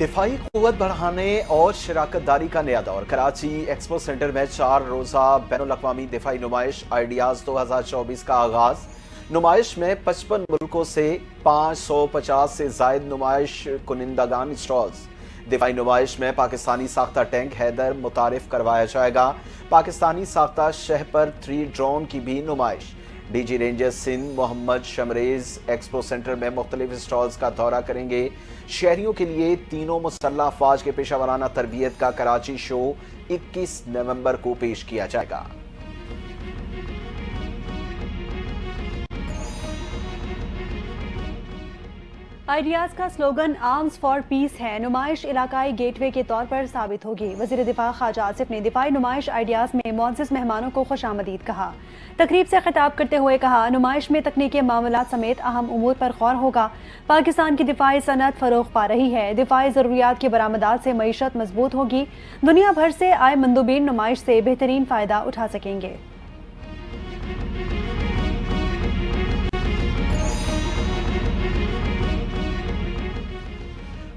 दिफाई कुव्वत बढ़ाने और शराकत दारी का नया दौर। कराची एक्सपो सेंटर में 4 रोजा बैनुल-अक़वामी दिफाई नुमाइश आइडियाज 2024 का आगाज। नुमाइश में 55 मुल्कों से 550 से जायद नुमाइश कुनिंदगान स्टॉल्स। दिफाई नुमाइश में पाकिस्तानी साख्ता टैंक हैदर मुतारिफ करवाया जाएगा। पाकिस्तानी साख्ता शहपर 3 ड्रोन की भी नुमाइश। DG Rangers Sindh Mohammad Shamraiz Expo Centre में मुख्तलिफ स्टॉल्स का दौरा करेंगे। शहरियों के लिए तीनों मुसल्लह अफवाज के पेशा वराना तरबियत का कराची शो 21 नवंबर को पेश किया जाएगा। आइडियाज का स्लोगन आर्म्स फॉर पीस है। नुमाइश इलाकाई गेटवे के तौर पर साबित होगी। वज़ीर दिफा ख्वाजा आसिफ ने दिफाई नुमाइश आइडियाज में मुअज़्ज़ज़ मेहमानों को खुशामदीद कहा। तकरीब से खिताब करते हुए कहा, नुमाइश में तकनीकी मामलात समेत अहम उमूर पर गौर होगा। पाकिस्तान की दिफाई सनत फरोग पा रही है। दिफाई ज़रूरियात की बरामदात से मईशत मजबूत होगी। दुनिया भर से आए मंदूबीन नुमाइश से बेहतरीन फ़ायदा उठा सकेंगे।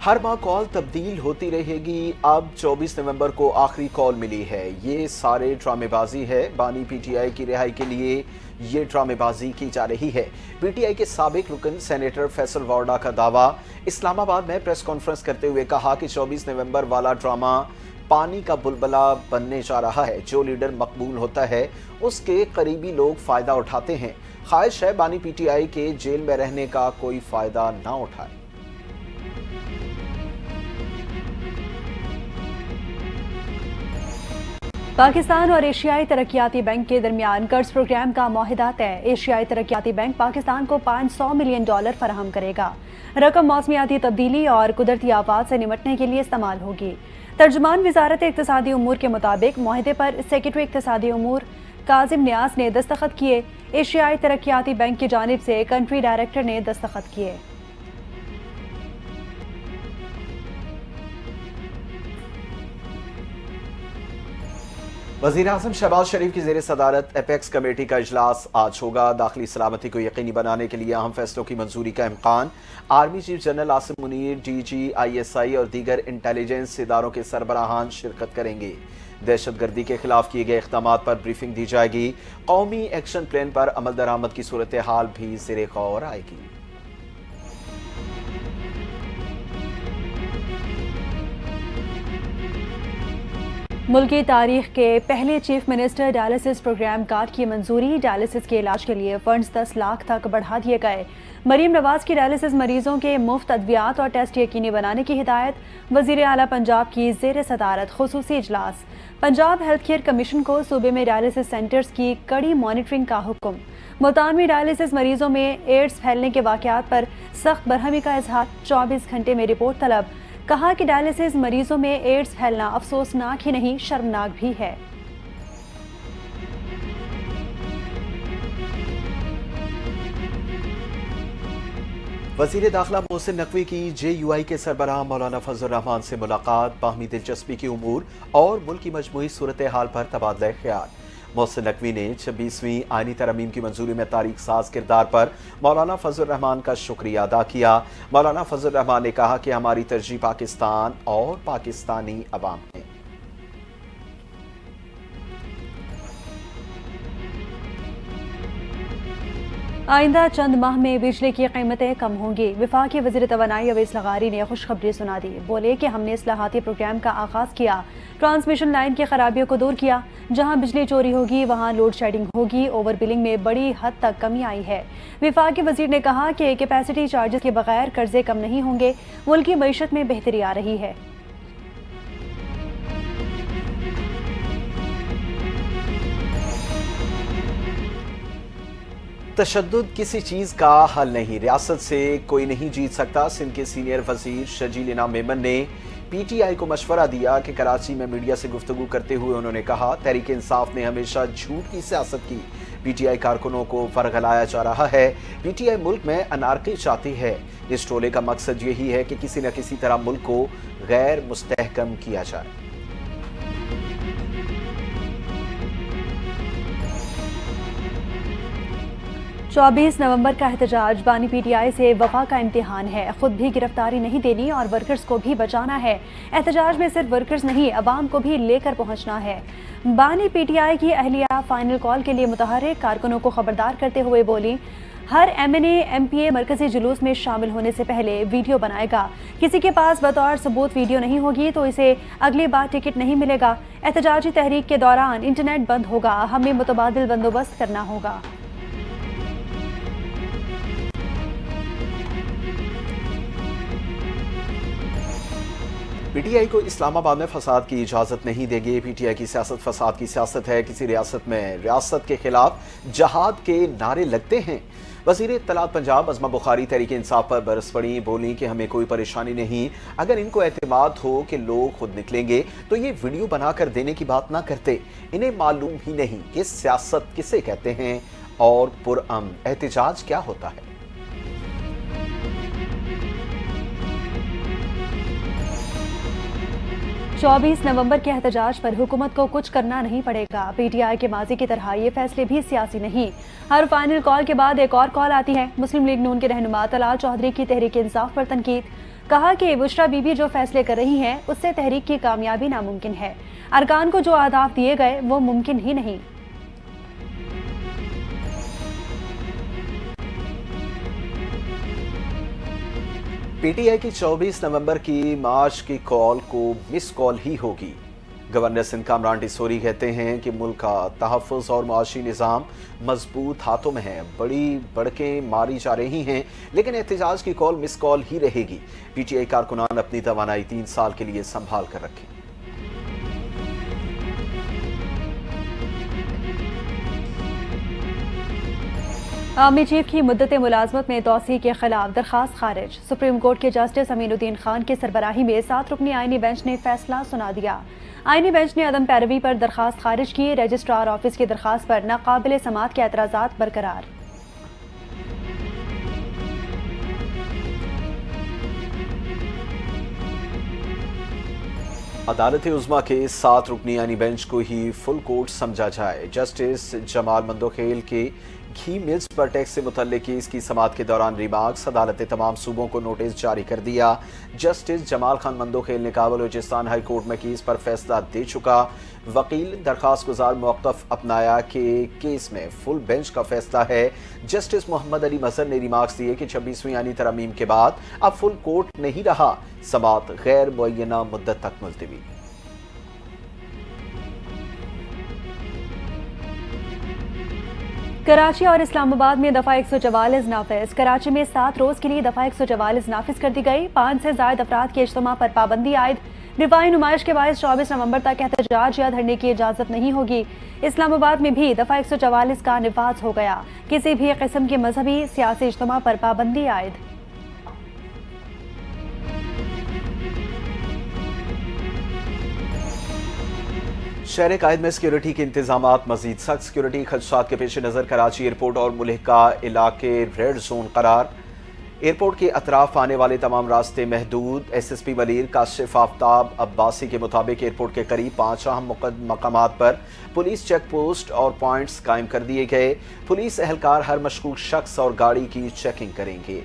हर माह कॉल तब्दील होती रहेगी। अब 24 नवंबर को आखिरी कॉल मिली है। ये सारे ड्रामेबाजी है। बानी पीटीआई की रिहाई के लिए ये ड्रामेबाजी की जा रही है। पीटीआई के साबिक रुकन सेनेटर फैसल वार्डा का दावा। इस्लामाबाद में प्रेस कॉन्फ्रेंस करते हुए कहा कि 24 नवंबर वाला ड्रामा पानी का बुलबुला बनने जा रहा है। जो लीडर मकबूल होता है उसके करीबी लोग फायदा उठाते हैं। ख्वाहिश है बानी पीटीआई के जेल में रहने का कोई फायदा ना उठाए। पाकिस्तान और एशियाई तरक्याती बैंक के दरमियान कर्ज प्रोग्राम का मुआहिदा तय। एशियाई तरक्याती बैंक पाकिस्तान को $500 मिलियन फराहम करेगा। रकम मौसमियाती तब्दीली और कुदरती आफात से निपटने के लिए इस्तेमाल होगी। तर्जुमान वजारत इक्तिसादी उमूर के मुताबिक मुआहिदे पर सेक्रेटरी इक्तिसादी उमूर काजिम न्यास ने दस्तखत किए। एशियाई तरक्याती बैंक की जानिब से कंट्री डायरेक्टर ने दस्तखत किए। वज़ीर आज़म शहबाज शरीफ की ज़ेर सदारत एपेक्स कमेटी का इजलास आज होगा। दाखिली सलामती को यकीनी बनाने के लिए अहम फैसलों की मंजूरी का इम्कान। Army chief general Asim Munir, DG, ISI और दीगर इंटेलिजेंस इदारों के सरबराहान शिरकत करेंगे। दहशतगर्दी के खिलाफ किए गए इक़दाम पर ब्रीफिंग दी जाएगी। कौमी एक्शन प्लान पर अमल दरामद की सूरत हाल भी ज़ेर गौर आएगी। मुल्क की तारीख के पहले chief minister dialysis programme card की मंजूरी। डायलिसिस के इलाज के लिए फंड्स 10 लाख तक बढ़ा दिए गए। मरीम नवाज की डायलिसिस मरीजों के मुफ्त अद्वियात और टेस्ट यकीनी बनाने की हिदायत। वजीर आला पंजाब की जेर सदारत खुसूसी इजलास। पंजाब हेल्थ केयर कमीशन को सूबे में डायलिसिस सेंटर्स की कड़ी मॉनिटरिंग का हुक्म। मुल्तान में डायलिसिस मरीजों में एड्स फैलने के वाकयात पर सख्त बरहमी का इजहार। 24 घंटे में रिपोर्ट तलब। कहा कि डायलिसिस मरीजों में एड्स फैलना अफसोसनाक ही नहीं शर्मनाक भी है। वजीर दाखिला मोहसिन नकवी की JUI के सरबराह मौलाना फजल रहमान से मुलाकात। बाहमी दिलचस्पी की उमूर और मुल्क की मजमूई सूरत हाल पर तबादला ख्याल। मोहसिन नकवी ने 26वीं आईनी तरमीम की मंजूरी में तारीख साज किरदार पर मौलाना फजल रहमान का शुक्रिया अदा किया। मौलाना फजल रहमान ने कहा कि हमारी तरजीह पाकिस्तान और पाकिस्तानी अवाम है। आइंदा चंद माह में बिजली की कीमतें कम होंगी। वफाकी वज़ीर तवानाई अवैस लगारी ने खुशखबरी सुना दी। बोले कि हमने इस्लाहाती प्रोग्राम का आगाज किया। ट्रांसमिशन लाइन की खराबियों को दूर किया। जहां बिजली चोरी होगी वहां लोड शेडिंग होगी। ओवर बिलिंग में बड़ी हद तक कमी आई है। वफाकी वज़ीर ने कहा कि कैपेसिटी चार्जेस के बगैर कर्जे कम नहीं होंगे। मुल्क की मईशत में बेहतरी आ रही है। तशद्दुद किसी चीज़ का हल नहीं, रियासत से कोई नहीं जीत सकता। सिंध के सीनियर वजीर शजील इनाम मेमन ने PTI को मशवरा दिया कि कराची में मीडिया से गुफ्तगू करते हुए उन्होंने कहा, तहरीक इंसाफ ने हमेशा झूठ की सियासत की। PTI कारकुनों को फरगलाया जा रहा है। PTI मुल्क में अनारकी चाहती है। इस टोले का मकसद यही है कि किसी न किसी तरह मुल्क को गैर मुस्तहकम किया जाए। 24 नवंबर का एहतजाज बानी पीटीआई से वफा का इम्तिहान है। खुद भी गिरफ्तारी नहीं देनी और वर्कर्स को भी बचाना है। एहतजाज में सिर्फ वर्कर्स नहीं, अवाम को भी लेकर पहुंचना है। बानी पीटीआई की अहलिया फाइनल कॉल के लिए मुतहर्रिक कारकुनों को खबरदार करते हुए बोली, हर एमएनए एमपीए मरकजी जुलूस में शामिल होने से पहले वीडियो बनाएगा। किसी के पास बतौर सबूत वीडियो नहीं होगी तो इसे अगली बार टिकट नहीं मिलेगा। एहतजाजी तहरीक के दौरान इंटरनेट बंद होगा। हमें मुतबादिल बंदोबस्त करना होगा। पीटीआई को इस्लामाबाद में फसाद की इजाजत नहीं देगी। पीटीआई की सियासत फसाद की सियासत है। किसी रियासत में रियासत के खिलाफ जहाद के नारे लगते हैं। वज़ीर इत्तलात पंजाब अज़मा बुखारी तहरीक इंसाफ पर बरस पड़ी, बोली कि हमें कोई परेशानी नहीं। अगर इनको एतमाद हो कि लोग खुद निकलेंगे तो ये वीडियो बनाकर देने की बात ना करते। इन्हें मालूम ही नहीं कि सियासत किसे कहते हैं और पुरअमन एहतजाज क्या होता है। 24 नवंबर के एहतजाज पर हुकूमत को कुछ करना नहीं पड़ेगा। पीटीआई के माजी की तरह ये फैसले भी सियासी नहीं। हर फाइनल कॉल के बाद एक और कॉल आती है। मुस्लिम लीग नून के रहनुमा तलाल चौधरी की तहरीक इंसाफ पर तनकीद, कहा कि बुशरा बीबी जो फैसले कर रही हैं उससे तहरीक की कामयाबी नामुमकिन है। अरकान को जो अहदाफ दिए गए वो मुमकिन ही नहीं। पीटीआई की 24 नवंबर की मार्च की कॉल को मिस कॉल ही होगी। गवर्नर सिंध कामरान डिसोरी कहते हैं कि मुल्क का तहफ़्फ़ुज़ और मुआशी निज़ाम मजबूत हाथों में है। बड़ी बड़कें मारी जा रही हैं लेकिन एहतजाज की कॉल मिस कॉल ही रहेगी। पीटीआई कारकुनान अपनी तवानाई 3 साल के लिए संभाल कर रखें। आर्मी चीफ की मुद्दत मुलाजमत में तोसी के खिलाफ दरखास्त खारिज। सुप्रीम कोर्ट के जस्टिस अमीनुद्दीन खान की सरबराही में 7 रुकनी आईनी बेंच ने फैसला सुना दिया। आईनी बेंच ने अदम पैरवी पर दरखास्त खारिज की। रजिस्ट्रार ऑफिस की दरखास्त पर नाकाबिल समात के एतराज़ात बरकरार। अदालत उज़्मा के 7 रुकनी आईनी बेंच को ही फुल कोर्ट समझा जाए। जस्टिस जमाल मंदोखेल के घी मिल्स पर टैक्स से मुतल्लिक केस की समाअत के दौरान रिमार्क्स। अदालत ने तमाम सूबों को नोटिस जारी कर दिया। जस्टिस जमाल खान मंदोखेल ने कहा बलूचिस्तान हाई कोर्ट में केस पर फैसला दे चुका। वकील दरखास्त गुजार मौक़िफ़ अपनाया कि केस में फुल बेंच का फैसला है। जस्टिस मोहम्मद अली मज़हर ने रिमार्क्स दिए कि 26वीं आईनी तरमीम के बाद अब फुल कोर्ट नहीं रहा। समाअत गैर मुअय्यना मुद्दत तक मुलतवी। कराची और इस्लामाबाद में दफा 144 नाफिज। कराची में 7 रोज के लिए दफा 144 नाफिज कर दी गई। 5 से ज्यादा अफराद के इज्तिमा पर पाबंदी आयद। दिफाई नुमाइश के बायस 24 नवंबर तक एहतजाज या धरने की इजाजत नहीं होगी। इस्लामाबाद में भी दफा 144 का निफाज हो गया। किसी भी किस्म के मजहबी सियासी इज्तिमा पर पाबंदी आयद। शहर कायद में सिक्योरिटी के इंतजामात मजीद सख्त। सिक्योरिटी खदशात के पेश नज़र कराची एयरपोर्ट और मुल्हिका इलाके रेड जोन करार। एयरपोर्ट के अतराफ आने वाले तमाम रास्ते महदूद। SSP वलीर काशिफ आफ्ताब अब्बासी के मुताबिक एयरपोर्ट के करीब 5 अहम मकामात पर पुलिस चेक पोस्ट और पॉइंट्स कायम कर दिए गए। पुलिस एहलकार हर मशकूक शख्स और गाड़ी की चेकिंग करेंगे।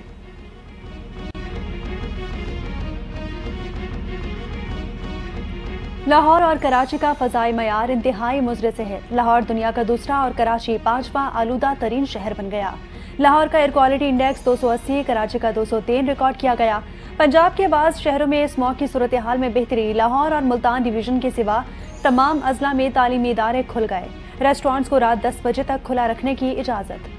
लाहौर और कराची का फ़ज़ाई मयार इंतहाई मुज़र से है। लाहौर दुनिया का दूसरा और कराची 5वां आलूदा तरीन शहर बन गया। लाहौर का एयर क्वालिटी इंडेक्स 280, कराची का 203 रिकॉर्ड किया गया। पंजाब के बाद शहरों में स्मॉग की सूरत हाल में बेहतरी। लाहौर और मुल्तान डिवीजन के सिवा तमाम अजला में तालीमी इदारे खुल गए। रेस्टोरेंट्स को रात 10 बजे तक खुला रखने की इजाज़त।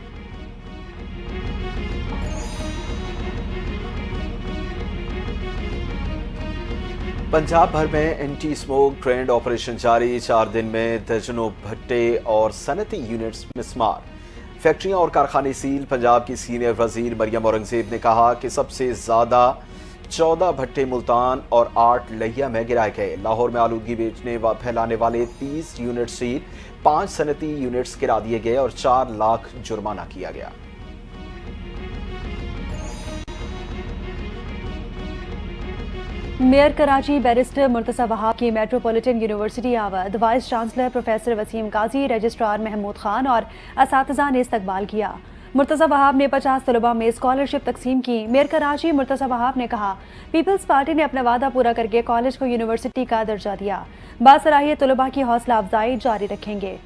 पंजाब भर में एंटी स्मोक ट्रेंड ऑपरेशन जारी। 4 दिन में दर्जनों भट्टे और सनती यूनिट्स मिसमार। फैक्ट्रियां और कारखाने सील। पंजाब की सीनियर वजीर मरियम औरंगजेब ने कहा कि सबसे ज्यादा 14 भट्टे मुल्तान और 8 लहिया में गिराए गए। लाहौर में आलूदगी बेचने व फैलाने वाले 30 यूनिट सील, 5 सनती यूनिट्स गिरा दिए गए और 4 लाख जुर्माना किया गया। मेयर कराची बैरिस्टर मुर्तज़ा वहाब की मेट्रोपॉलिटन यूनिवर्सिटी आवद। Vice chancellor professor Wasim Kazi, registrar Mahmood Khan और असातिज़ा ने इस्तकबाल किया। मुर्तज़ा वहाब ने 50 तलबा में स्कॉलरशिप तकसीम की। मेयर कराची मुर्तज़ा वहाब ने कहा, पीपल्स पार्टी ने अपना वादा पूरा करके कॉलेज को यूनिवर्सिटी का दर्जा दिया। बासलाहियत तलबा की हौसला अफजाई जारी रखेंगे।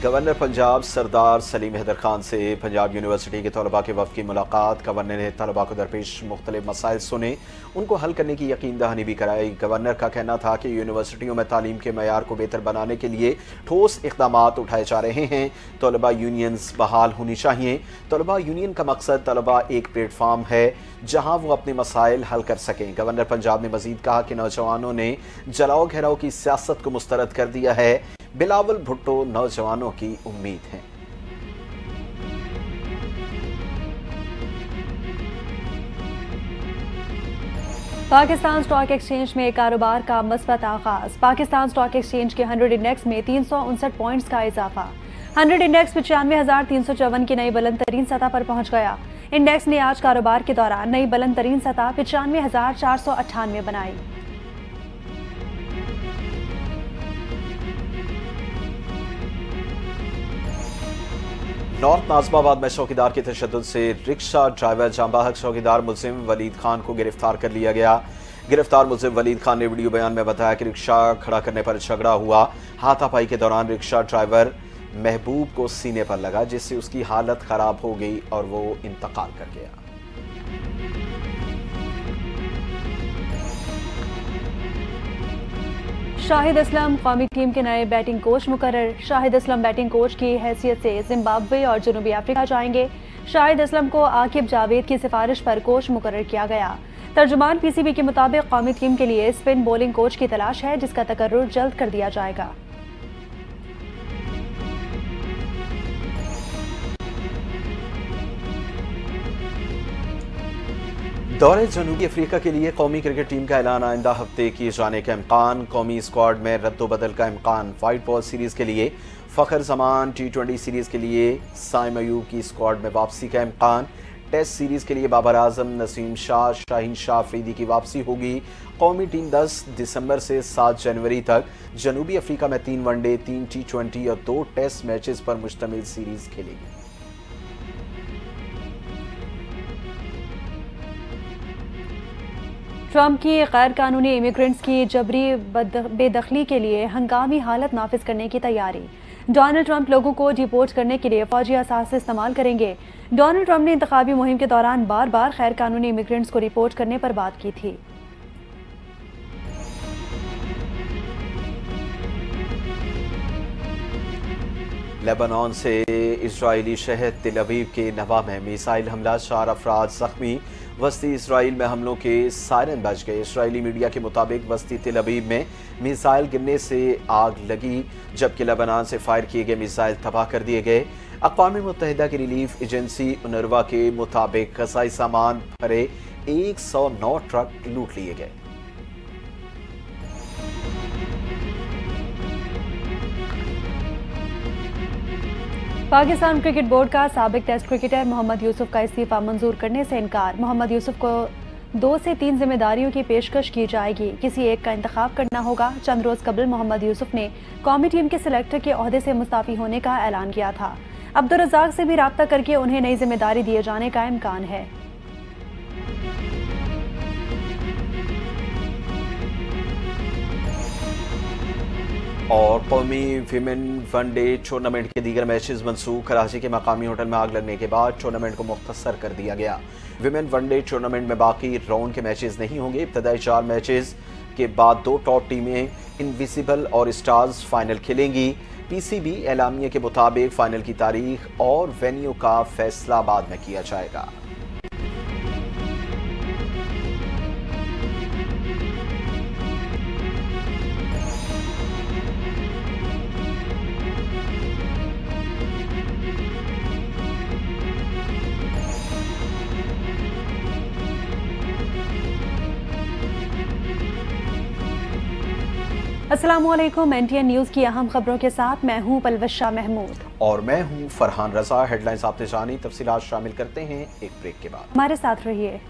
गवर्नर पंजाब सरदार सलीम हैदर खान से पंजाब यूनिवर्सिटी के तलबा के वफ़द की मुलाकात। गवर्नर ने तलबा को दरपेश मुख्तलिफ मसाइल सुने, उनको हल करने की यकीन दहानी भी कराई। गवर्नर का कहना था कि यूनिवर्सिटियों में तालीम के मयार को बेहतर बनाने के लिए ठोस इक़दाम उठाए जा रहे हैं। तलबा यूनियंस बहाल होनी चाहिए। तलबा यूनियन का मकसद तलबा एक प्लेटफार्म है जहाँ वो अपने मसाइल हल कर सकें। गवर्नर पंजाब ने मजीद कहा कि नौजवानों ने जलाओ घेराव की सियासत को मुस्तरद कर दिया है। बिलावल भुट्टो नौजवानों की उम्मीद हैं। पाकिस्तान स्टॉक एक्सचेंज में कारोबार का मस्बत आगाज। पाकिस्तान स्टॉक एक्सचेंज के 100 इंडेक्स में 359 पॉइंट्स का इजाफा। 100 इंडेक्स 95,354 की नई बुलंद तरीन सतह पर पहुंच गया। इंडेक्स ने आज कारोबार के दौरान नई बुलंद तरीन सतह 95,498 बनाई। नॉर्थ नाज़िमाबाद में चौकीदार के तशद्दुद से रिक्शा ड्राइवर जांबाहक चौकीदार मुल्जिम वलीद खान को गिरफ्तार कर लिया गया। गिरफ्तार मुल्जिम वलीद खान ने वीडियो बयान में बताया कि रिक्शा खड़ा करने पर झगड़ा हुआ। हाथापाई के दौरान रिक्शा ड्राइवर महबूब को सीने पर लगा, जिससे उसकी हालत खराब हो गई और वो इंतकाल कर गया। शाहिद असलम कौमी टीम के नए बैटिंग कोच मुकर्रर। शाहिद असलम बैटिंग कोच की हैसियत से जिम्बाब्वे और जनूबी अफ्रीका जाएंगे। शाहिद असलम को आकिब जावेद की सिफारिश पर कोच मुकर्रर किया गया। तर्जुमान पीसीबी के मुताबिक कौमी टीम के लिए स्पिन बॉलिंग कोच की तलाश है, जिसका तकर्रुर जल्द कर दिया जाएगा। दौरे जनूबी अफ्रीका के लिए कौमी क्रिकेट टीम का ऐलान आइंदा हफ्ते किए जाने का इम्कान। कौमी स्क्वाड में रद्दोबदल का इम्कान। वाइट बॉल सीरीज के लिए फ़खर जमान, T20 सीरीज के लिए साइम अयूब की स्क्वाड में वापसी का इम्कान। टेस्ट सीरीज के लिए बाबर आजम, नसीम शाह, शाहीन शाह अफरीदी की वापसी होगी। कौमी टीम 10 दिसंबर से 7 जनवरी तक जनूबी अफ्रीका में 3 वनडे, 3 T20 और 2 टेस्ट मैचेस पर मुश्तमिल सीरीज खेलेगी। ट्रंप की गैर कानूनी इमिग्रेंट्स की जबरी बेदखली के लिए हंगामी हालत नाफिज करने की तैयारी। डोनाल्ड ट्रंप लोगों को डिपोर्ट करने के लिए फौजी असास इस्तेमाल करेंगे। डोनाल्ड ट्रंप ने इंतखाबी मुहिम के दौरान बार बार गैर कानूनी इमिग्रेंट्स को रिपोर्ट करने पर बात की थी। लेबनान से इजरायली शहर तेल अवीव के नवा में मिसाइल हमला, 4 अफराद जख्मी। वस्ती इसराइल में हमलों के सायरन बज गए। इसराइली मीडिया के मुताबिक वस्ती तेल अवीव में मिसाइल गिरने से आग लगी, जबकि लेबनान से फायर किए गए मिसाइल तबाह कर दिए गए। अक़वाम मुत्तहिदा की रिलीफ एजेंसी उनरवा के मुताबिक ग़ज़ाई सामान भरे 109 ट्रक लूट लिए गए। पाकिस्तान क्रिकेट बोर्ड का साबिक टेस्ट क्रिकेटर मोहम्मद यूसुफ का इस्तीफा मंजूर करने से इनकार। मोहम्मद यूसुफ को 2 से 3 जिम्मेदारियों की पेशकश की जाएगी, किसी एक का इंतखाब करना होगा। चंद रोज कबल मोहम्मद यूसुफ ने कौमी टीम के सिलेक्टर के ओहदे से मुस्ताफी होने का ऐलान किया था। अब्दुल रज़ाक से भी राब्ता करके उन्हें नई जिम्मेदारी दिए जाने का इम्कान है। और कौमी विमेन वनडे टूर्नामेंट के दीगर मैचेस मनसूख। कराची के मकामी होटल में आग लगने के बाद टूर्नामेंट को मुख्तसर कर दिया गया। विमेन वनडे टूर्नामेंट में बाकी राउंड के मैचेस नहीं होंगे। इब्तदाई 4 मैचेस के बाद 2 टॉप टीमें इनविजिबल और स्टार्स फाइनल खेलेंगी। पीसीबी एलामिया के मुताबिक फाइनल की तारीख और वेन्यू का फैसला बाद में किया जाएगा। अस्सलामुअलैकुम। NTN न्यूज़ की अहम खबरों के साथ मैं हूं पलवशा महमूद और मैं हूं फरहान रजा। हेडलाइंस आपने जानी, तफसीलात शामिल करते हैं एक ब्रेक के बाद। हमारे साथ रहिए।